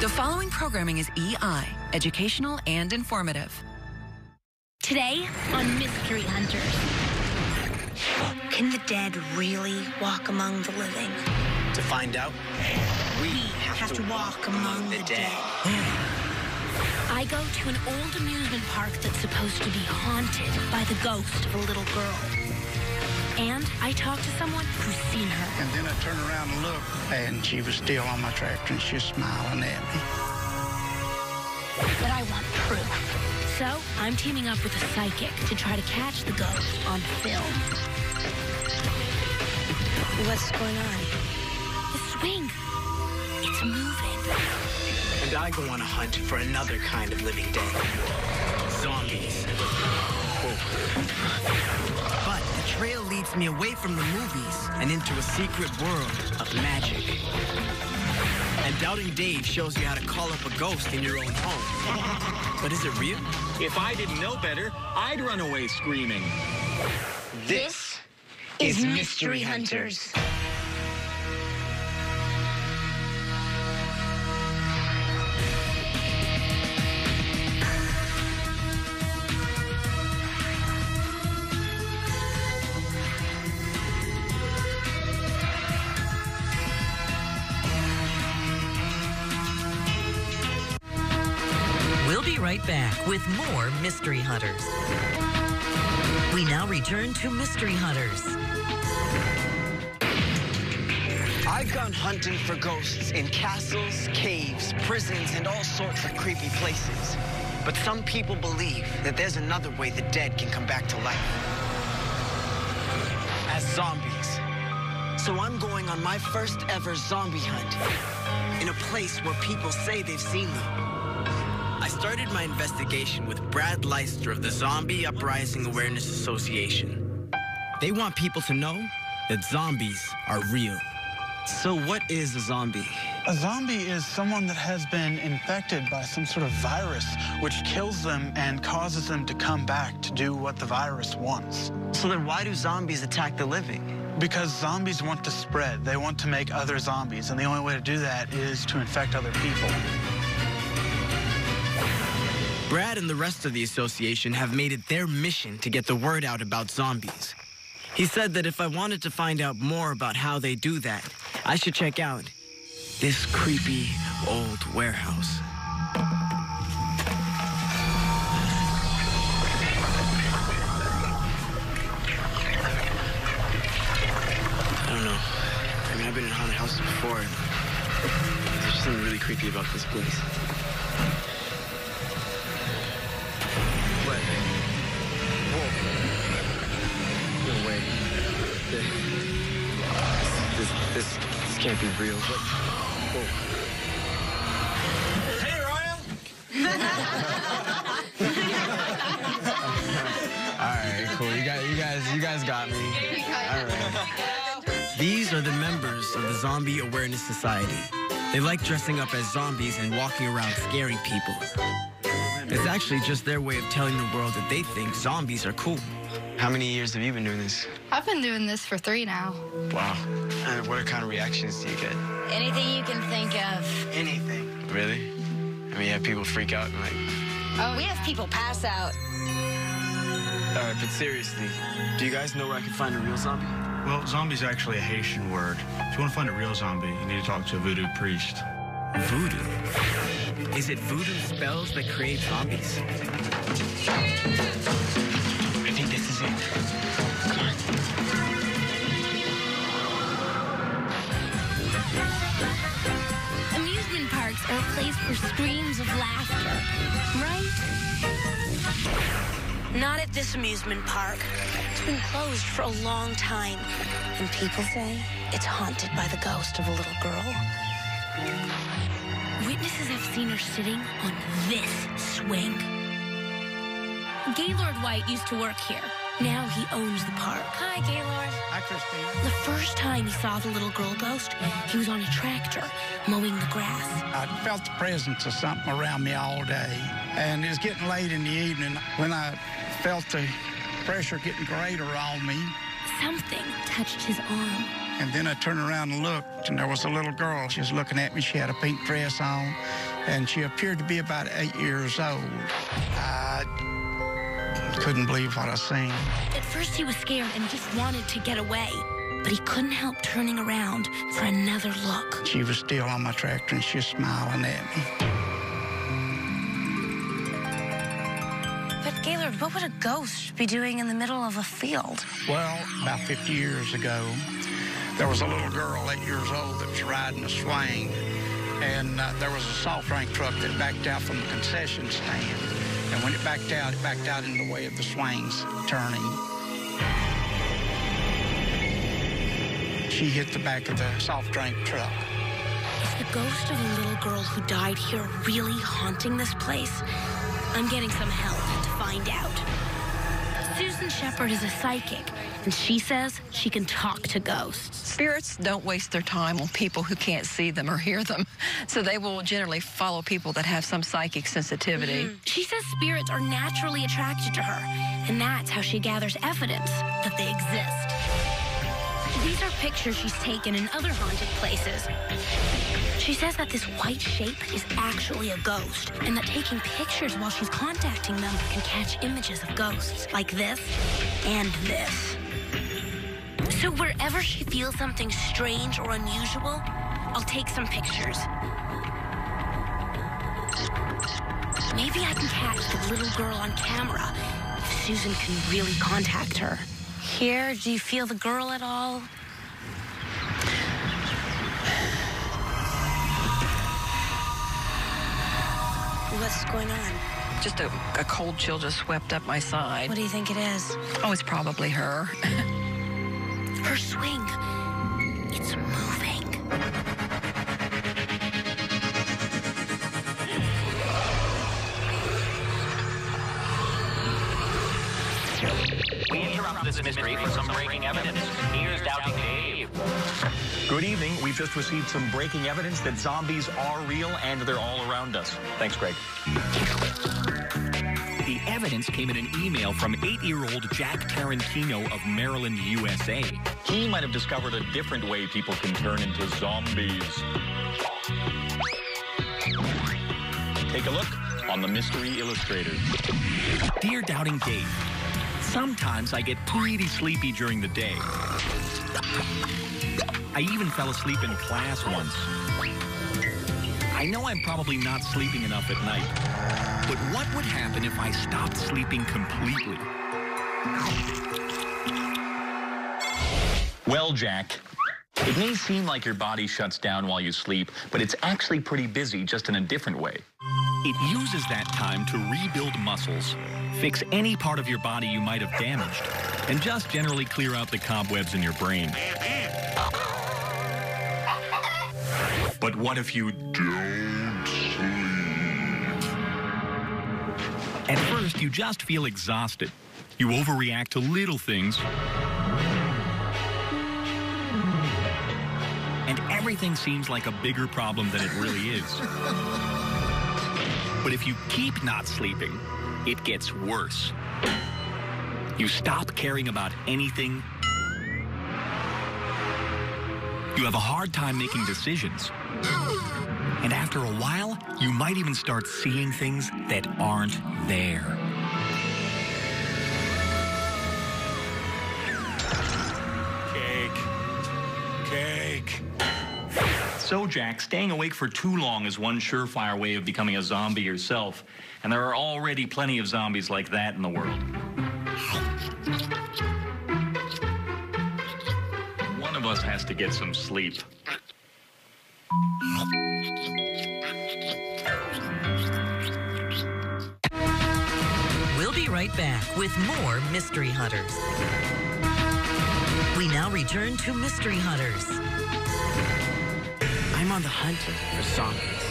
The following programming is EI, educational and informative. Today on Mystery Hunters. Can the dead really walk among the living? To find out, we have to walk among the dead. I go to an old amusement park that's supposed to be haunted by the ghost of a little girl. And I talk to someone who's seen her. And then I turn around and look, and she was still on my tractor, and she was smiling at me. But I want proof. So I'm teaming up with a psychic to try to catch the ghost on film. What's going on? The swing. It's moving. And I go on a hunt for another kind of living dead. Zombies. But the trail leads me away from the movies and into a secret world of magic. And Doubting Dave shows you how to call up a ghost in your own home. But is it real? If I didn't know better, I'd run away screaming. This is Mystery Hunters. We'll be right back with more Mystery Hunters. We now return to Mystery Hunters. I've gone hunting for ghosts in castles, caves, prisons, and all sorts of creepy places. But some people believe that there's another way the dead can come back to life. As zombies. So I'm going on my first ever zombie hunt in a place where people say they've seen them. I started my investigation with Brad Leister of the Zombie Uprising Awareness Association. They want people to know that zombies are real. So what is a zombie? A zombie is someone that has been infected by some sort of virus, which kills them and causes them to come back to do what the virus wants. So then why do zombies attack the living? Because zombies want to spread. They want to make other zombies, and the only way to do that is to infect other people. Brad and the rest of the association have made it their mission to get the word out about zombies. He said that if I wanted to find out more about how they do that, I should check out this creepy old warehouse. I don't know. I mean, I've been in haunted houses before, and there's just something really creepy about this place. What? Whoa. No way. This can't be real. What? Whoa. Hey, Araya! All right, cool. You guys got me. All right. These are the members of the Zombie Awareness Society. They like dressing up as zombies and walking around scaring people. It's actually just their way of telling the world that they think zombies are cool. How many years have you been doing this? I've been doing this for 3 now. Wow. And what kind of reactions do you get? Anything you can think of. Anything. Really? I mean, you have people freak out and like... Oh, we have people pass out. All right, but seriously, do you guys know where I can find a real zombie? Well, zombie's actually a Haitian word. If you want to find a real zombie, you need to talk to a voodoo priest. Voodoo? Is it voodoo spells that create zombies? I think this is it. Come on. Amusement parks are a place for screams of laughter, right? Not at this amusement park. It's been closed for a long time, and people say it's haunted by the ghost of a little girl. Witnesses have seen her sitting on this swing. Gaylord White used to work here. Now he owns the park. Hi, Gaylord. Hi, Christina. The first time he saw the little girl ghost, he was on a tractor mowing the grass. I felt the presence of something around me all day, and it was getting late in the evening when I felt the pressure getting greater on me. Something touched his arm. And then I turned around and looked, and there was a little girl. She was looking at me. She had a pink dress on, and she appeared to be about 8 years old. I couldn't believe what I seen. At first he was scared and just wanted to get away, but he couldn't help turning around for another look. She was still on my tractor and she was smiling at me. But Gaylord, what would a ghost be doing in the middle of a field? Well, about 50 years ago, there was a little girl, 8 years old, that was riding a swing, and there was a soft drink truck that backed out from the concession stand. And when it backed out in the way of the swings turning. She hit the back of the soft drink truck. Is the ghost of a little girl who died here really haunting this place? I'm getting some help to find out. Susan Shepard is a psychic, and she says she can talk to ghosts. Spirits don't waste their time on people who can't see them or hear them, so they will generally follow people that have some psychic sensitivity. She says spirits are naturally attracted to her, and that's how she gathers evidence that they exist. These are pictures she's taken in other haunted places. She says that this white shape is actually a ghost, and that taking pictures while she's contacting them can catch images of ghosts, like this and this. So wherever she feels something strange or unusual, I'll take some pictures. Maybe I can catch the little girl on camera if Susan can really contact her. Here, do you feel the girl at all? What's going on? Just a cold chill just swept up my side. What do you think it is? Oh, it's probably her. Her swing. It's moving. We interrupt this mystery for some breaking evidence. Here's Doubting Dave. Good evening. We've just received some breaking evidence that zombies are real and they're all around us. Thanks, Greg. The evidence came in an email from 8-year-old Jack Tarantino of Maryland, USA. He might have discovered a different way people can turn into zombies. Take a look on the Mystery Illustrator. Dear Doubting Dave, sometimes I get pretty sleepy during the day. I even fell asleep in class once. I know I'm probably not sleeping enough at night, but what would happen if I stopped sleeping completely? Well, Jack, it may seem like your body shuts down while you sleep, but it's actually pretty busy, just in a different way. It uses that time to rebuild muscles, fix any part of your body you might have damaged, and just generally clear out the cobwebs in your brain. But what if you don't sleep? At first, you just feel exhausted. You overreact to little things, and everything seems like a bigger problem than it really is. But if you keep not sleeping, it gets worse. You stop caring about anything. You have a hard time making decisions. And after a while, you might even start seeing things that aren't there. Cake. So, Jack, staying awake for too long is one surefire way of becoming a zombie yourself. And there are already plenty of zombies like that in the world. One of us has to get some sleep. We'll be right back with more Mystery Hunters. We now return to Mystery Hunters. I'm on the hunt for zombies.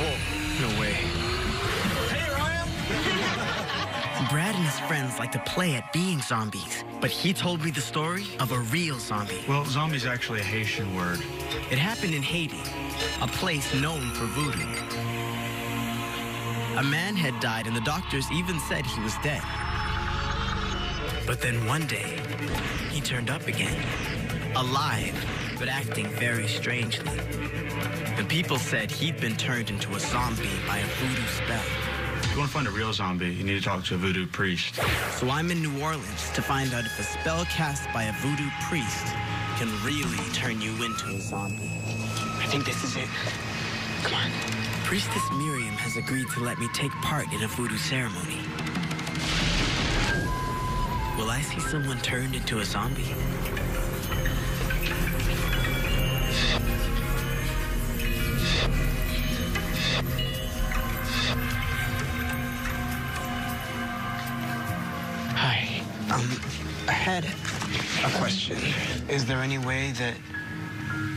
Oh, no way. Hey, Araya! Brad and his friends like to play at being zombies, but he told me the story of a real zombie. Well, zombie's actually a Haitian word. It happened in Haiti, a place known for voodoo. A man had died, and the doctors even said he was dead. But then one day, he turned up again, alive, but acting very strangely. The people said he'd been turned into a zombie by a voodoo spell. If you want to find a real zombie, you need to talk to a voodoo priest. So I'm in New Orleans to find out if a spell cast by a voodoo priest can really turn you into a zombie. I think this is it. Come on. Priestess Miriam has agreed to let me take part in a voodoo ceremony. Will I see someone turned into a zombie? Hi. I had a question. Is there any way that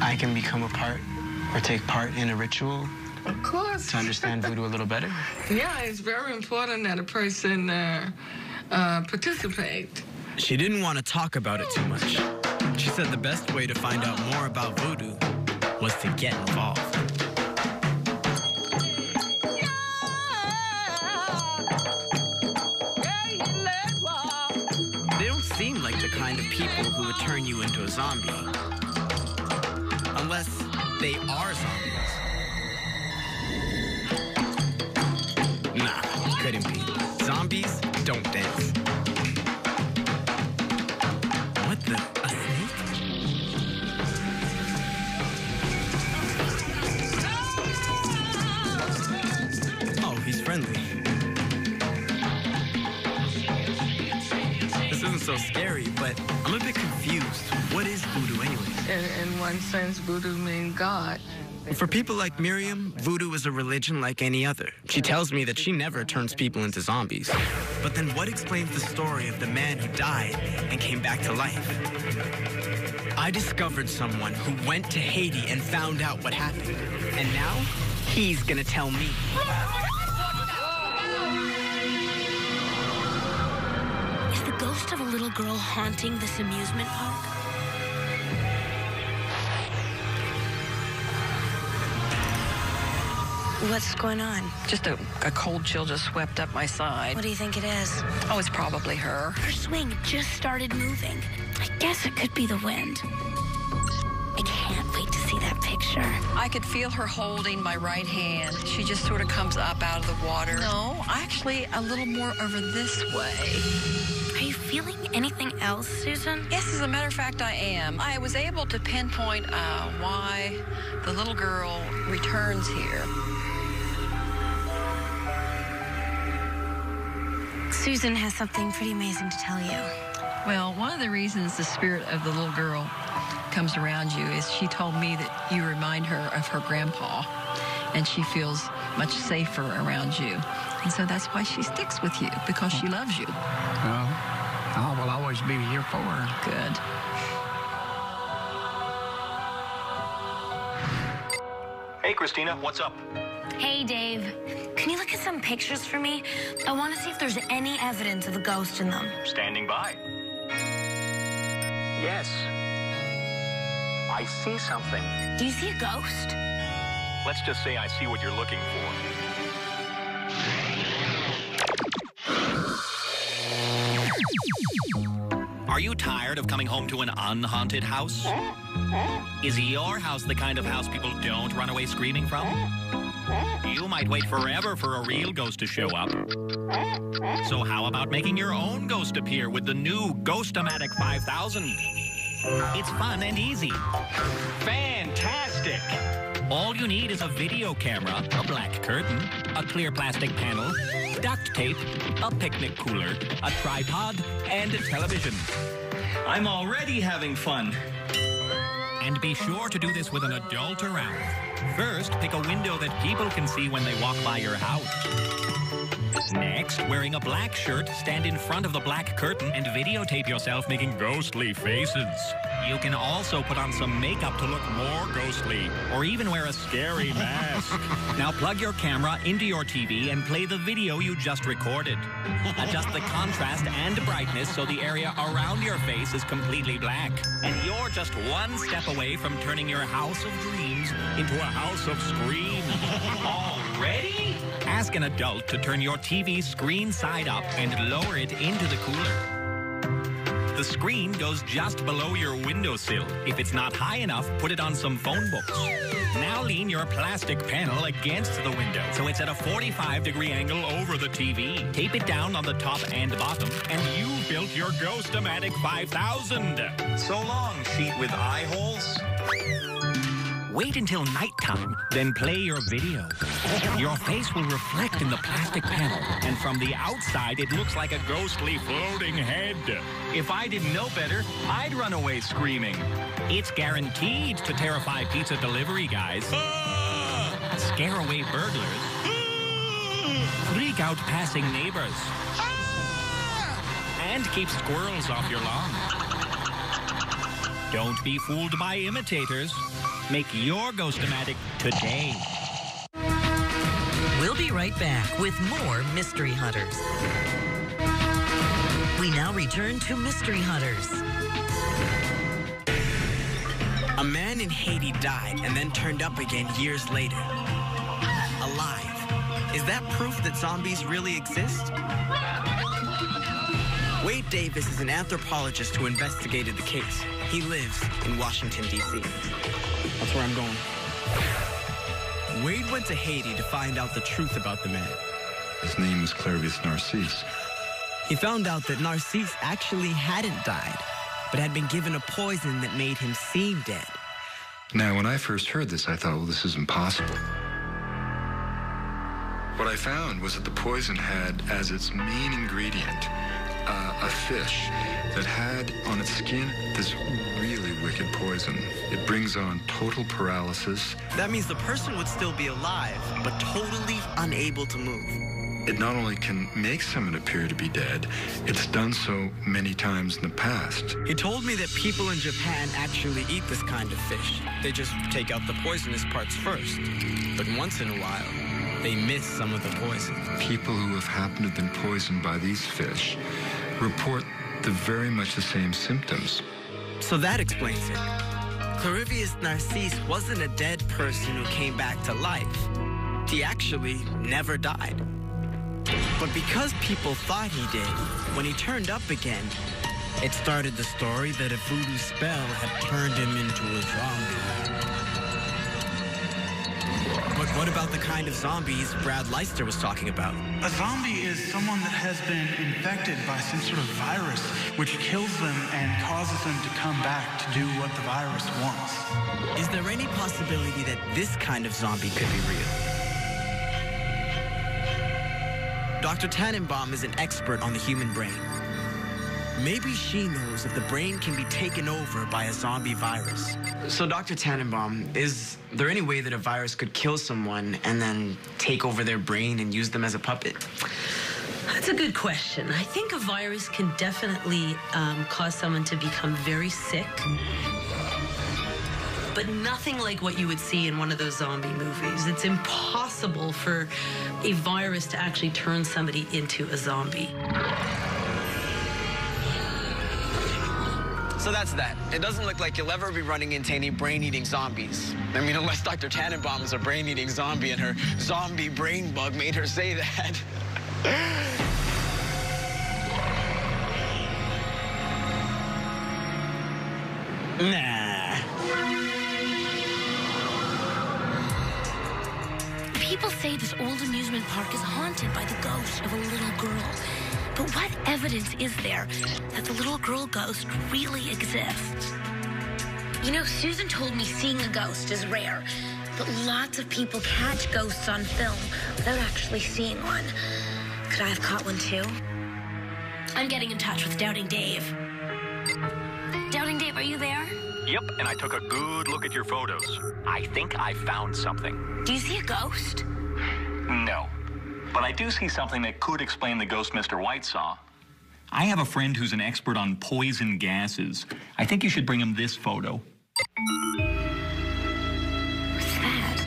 I can become a part or take part in a ritual? Of course. To understand voodoo a little better? Yeah, it's very important that a person participate. She didn't want to talk about it too much. She said the best way to find out more about voodoo was to get involved. They don't seem like the kind of people who would turn you into a zombie. Unless they are zombies. Nah, couldn't be. Zombies don't dance. What the? A snake? Oh, he's friendly. This isn't so scary, but I'm a bit confused. What is voodoo anyway? In one sense, voodoo means God. For people like Miriam, voodoo is a religion like any other. She tells me that she never turns people into zombies. But then what explains the story of the man who died and came back to life? I discovered someone who went to Haiti and found out what happened. And now, he's gonna tell me. Is the ghost of a little girl haunting this amusement park? What's going on? Just a cold chill just swept up my side. What do you think it is? Oh, it's probably her. Her swing just started moving. I guess it could be the wind. I can't wait to see that picture. I could feel her holding my right hand. She just sort of comes up out of the water. No, actually a little more over this way. Are you feeling anything else, Susan? Yes, as a matter of fact, I am. I was able to pinpoint why the little girl returns here. Susan has something pretty amazing to tell you. Well, one of the reasons the spirit of the little girl comes around you is she told me that you remind her of her grandpa, and she feels much safer around you. And so that's why she sticks with you, because she loves you. Well, I will always be here for her. Good. Hey, Christina, what's up? Hey, Dave. Can you look at some pictures for me? I want to see if there's any evidence of a ghost in them. Standing by. Yes. I see something. Do you see a ghost? Let's just say I see what you're looking for. Are you tired of coming home to an unhaunted house? Is your house the kind of house people don't run away screaming from? You might wait forever for a real ghost to show up. So how about making your own ghost appear with the new Ghost-O-Matic 5000? It's fun and easy. Fantastic! All you need is a video camera, a black curtain, a clear plastic panel, duct tape, a picnic cooler, a tripod, and a television. I'm already having fun. And be sure to do this with an adult around. First, pick a window that people can see when they walk by your house. Next, wearing a black shirt, stand in front of the black curtain and videotape yourself making ghostly faces. You can also put on some makeup to look more ghostly, or even wear a scary mask. Now plug your camera into your TV and play the video you just recorded. Adjust the contrast and brightness so the area around your face is completely black. And you're just one step away from turning your house of dreams into a house of screams. Already? Ask an adult to turn your TV screen side up and lower it into the cooler. The screen goes just below your windowsill. If it's not high enough, put it on some phone books. Now lean your plastic panel against the window so it's at a 45-degree angle over the TV. Tape it down on the top and bottom, and you've built your Ghost-O-Matic 5000. So long, sheet with eye holes. Wait until nighttime, then play your video. Your face will reflect in the plastic panel, and from the outside, it looks like a ghostly floating head. If I didn't know better, I'd run away screaming. It's guaranteed to terrify pizza delivery guys, scare away burglars, freak out passing neighbors, and keep squirrels off your lawn. Don't be fooled by imitators. Make your Ghost-O-Matic today. We'll be right back with more Mystery Hunters. We now return to Mystery Hunters. A man in Haiti died and then turned up again years later. Alive. Is that proof that zombies really exist? Wade Davis is an anthropologist who investigated the case. He lives in Washington, D.C. That's where I'm going. Wade went to Haiti to find out the truth about the man. His name was Clairvius Narcisse. He found out that Narcisse actually hadn't died, but had been given a poison that made him seem dead. Now, when I first heard this, I thought, well, this is impossible. What I found was that the poison had as its main ingredient a fish that had on its skin this really wicked poison. It brings on total paralysis. That means the person would still be alive, but totally unable to move. It not only can make someone appear to be dead, it's done so many times in the past. He told me that people in Japan actually eat this kind of fish. They just take out the poisonous parts first. But once in a while, they miss some of the poison. People who have happened to have been poisoned by these fish report very much the same symptoms. So that explains it. Clairvius Narcisse wasn't a dead person who came back to life. He actually never died. But because people thought he did, when he turned up again, it started the story that a voodoo spell had turned him into a zombie. But what about the kind of zombies Brad Leister was talking about? A zombie is someone that has been infected by some sort of virus, which kills them and causes them to come back to do what the virus wants. Is there any possibility that this kind of zombie could be real? Dr. Tannenbaum is an expert on the human brain. Maybe she knows that the brain can be taken over by a zombie virus. So, Dr. Tannenbaum, is there any way that a virus could kill someone and then take over their brain and use them as a puppet? That's a good question. I think a virus can definitely cause someone to become very sick, but nothing like what you would see in one of those zombie movies. It's impossible for a virus to actually turn somebody into a zombie. So that's that. It doesn't look like you'll ever be running into any brain-eating zombies. I mean, unless Dr. Tannenbaum is a brain-eating zombie and her zombie brain bug made her say that. Nah. People say this old amusement park is haunted by the ghost of a little girl. But what evidence is there that the little girl ghost really exists? You know, Susan told me seeing a ghost is rare, but lots of people catch ghosts on film without actually seeing one. Could I have caught one too? I'm getting in touch with Doubting Dave. Doubting Dave, are you there? Yep, and I took a good look at your photos. I think I found something. Do you see a ghost? No. But I do see something that could explain the ghost Mr. White saw. I have a friend who's an expert on poison gases. I think you should bring him this photo. What's that?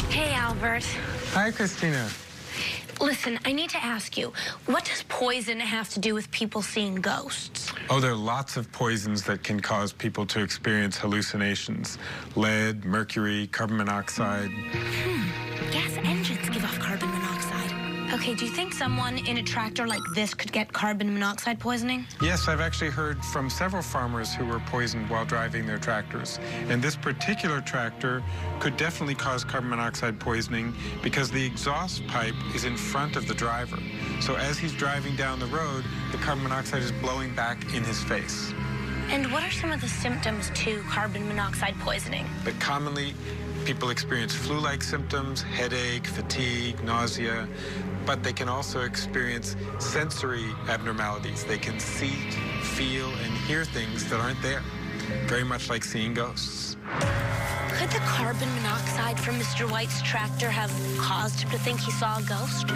Hey, Albert. Hi, Christina. Listen, I need to ask you, what does poison have to do with people seeing ghosts? Oh, there are lots of poisons that can cause people to experience hallucinations. Lead, mercury, carbon monoxide. Gas engines give off carbon monoxide. Okay, do you think someone in a tractor like this could get carbon monoxide poisoning? Yes, I've actually heard from several farmers who were poisoned while driving their tractors. And this particular tractor could definitely cause carbon monoxide poisoning because the exhaust pipe is in front of the driver. So as he's driving down the road, the carbon monoxide is blowing back in his face. And what are some of the symptoms to carbon monoxide poisoning? But commonly, people experience flu-like symptoms, headache, fatigue, nausea, but they can also experience sensory abnormalities. They can see, feel, and hear things that aren't there, very much like seeing ghosts. Could the carbon monoxide from Mr. White's tractor have caused him to think he saw a ghost?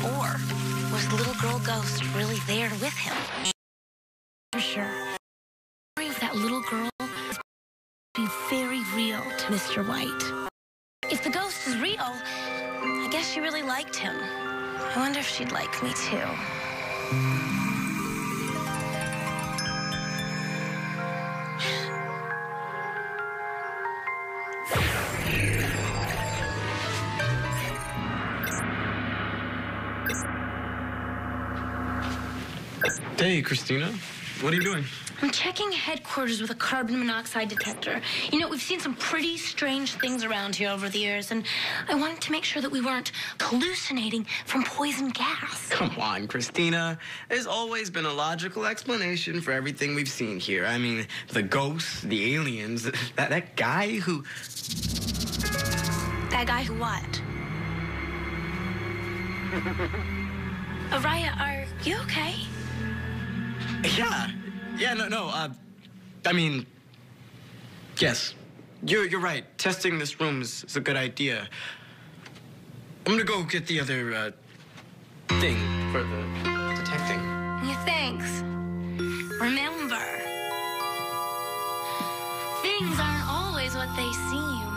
Or was the little girl ghost really there with him? For sure. The story of that little girl is be very real to Mr. White. If the ghost is real, I guess she really liked him. I wonder if she'd like me too. Hey, Christina. What are you doing? I'm checking headquarters with a carbon monoxide detector. You know, we've seen some pretty strange things around here over the years, and I wanted to make sure that we weren't hallucinating from poison gas. Come on, Christina. There's always been a logical explanation for everything we've seen here. I mean, the ghosts, the aliens, that guy who... That guy who what? Araya, are you okay? Yeah, no, I mean, yes, you're right. Testing this room is a good idea. I'm gonna go get the other, thing for the detecting. Yeah, thanks. Remember, things aren't always what they seem.